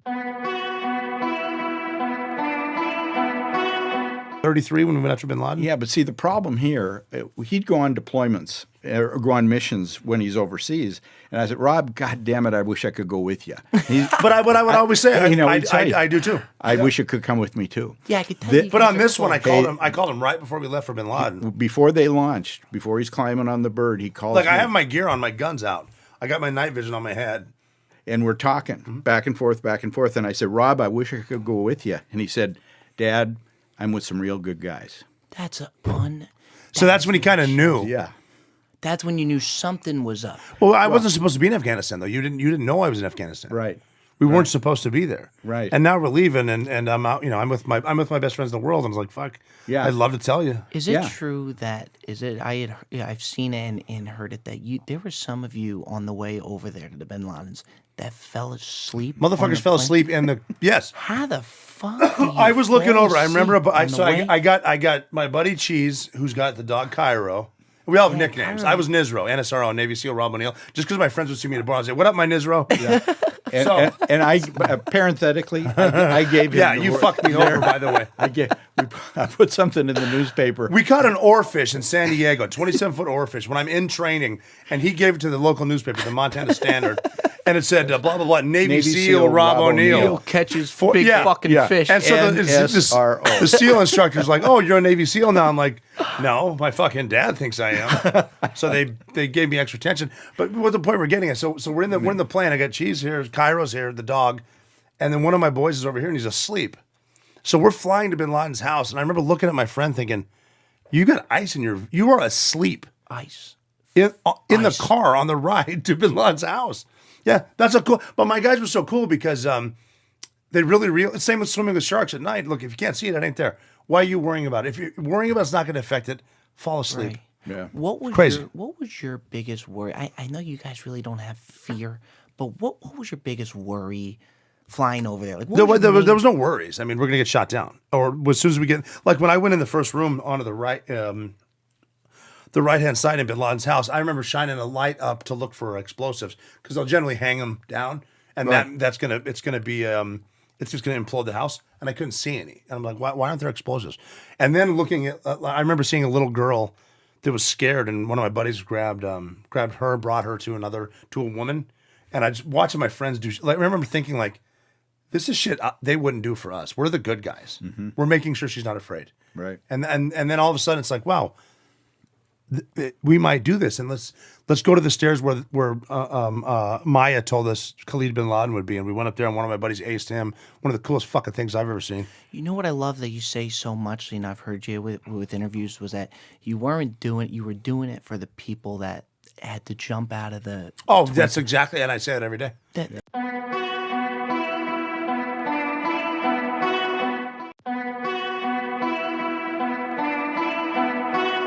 '33 when we went after bin Laden? Yeah, but see, the problem here, he'd go on deployments or go on missions when he's overseas. And I said, Rob, God damn it, I wish I could go with you. But I would always say, I do too. I wish you could come with me too. Yeah, I could tell you. But on this one, I called him right before we left for bin Laden. Before they launched, before he's climbing on the bird, he calls Like, me. I have my gear on, my gun's out. I got my night vision on my head. And we're talking back and forth. And I said, Rob, I wish I could go with you. And he said, Dad, I'm with some real good guys. That's a fun. So that's when he kind of knew. Yeah. That's when you knew something was up. Well, I wasn't supposed to be in Afghanistan though. You didn't know I was in Afghanistan. Right. We weren't supposed to be there. Right. And now we're leaving, and I'm out. You know, I'm with my best friends in the world. And I was like, fuck. Yeah. I'd love to tell you. Is it true that I've seen it and heard it that there were some of you on the way over there to the bin Ladens that fell asleep. Motherfuckers fell asleep in the yes. How the fuck? I was looking over. I remember. I got. I got my buddy Cheese, who's got the dog Cairo. We all have nicknames. Cairo. I was Nizro, NSRO, Navy SEAL, Rob O'Neill. Just because my friends would see me at a bar, I'd say, "What up, my Nizro?" Yeah. And I parenthetically, I gave him. Yeah, you fucked me over, by the way. I put something in the newspaper. We caught an oarfish in San Diego, 27-foot oarfish, when I'm in training, and he gave it to the local newspaper, the Montana Standard, and it said, blah, blah, blah, Navy SEAL Rob O'Neill. Catches big fucking fish. And so the SEAL instructor's like, oh, you're a Navy SEAL now? I'm like, no, my fucking dad thinks I am. So they gave me extra attention. But what's the point we're getting at? So we're in the plane. I got Cheese here, Cairo's here, the dog, and then one of my boys is over here and he's asleep. So we're flying to bin Laden's house, and I remember looking at my friend thinking, you got ice you are asleep. Ice. In the car on the ride to bin Laden's house. Yeah, that's a cool. But my guys were so cool because they really same with swimming with sharks at night. Look, if you can't see it, it ain't there. Why are you worrying about it? If you're worrying about it's not going to affect it, fall asleep. Right. Yeah. What was Crazy. What was your biggest worry? I know you guys really don't have fear, but what was your biggest worry flying over there? Like, There was no worries. I mean, we're going to get shot down. Or as soon as we get, like when I went in the first room onto the right-hand side in bin Laden's house, I remember shining a light up to look for explosives because they'll generally hang them down, and it's going to implode the house. And I couldn't see any. And I'm like, why aren't there explosives? And then looking at, I remember seeing a little girl that was scared, and one of my buddies grabbed her, brought her to a woman, and I just watching my friends do. Like, I remember thinking like, this is shit they wouldn't do for us. We're the good guys. Mm-hmm. We're making sure she's not afraid. Right. And then all of a sudden it's like, wow, we might do this, and let's go to the stairs where Maya told us Khalid bin Laden would be, and we went up there, and one of my buddies aced him. One of the coolest fucking things I've ever seen. You know what I love that you say so much, and I've heard you with interviews, was that you were doing it for the people that had to jump out of the. Oh, that's exactly, and I say it every day.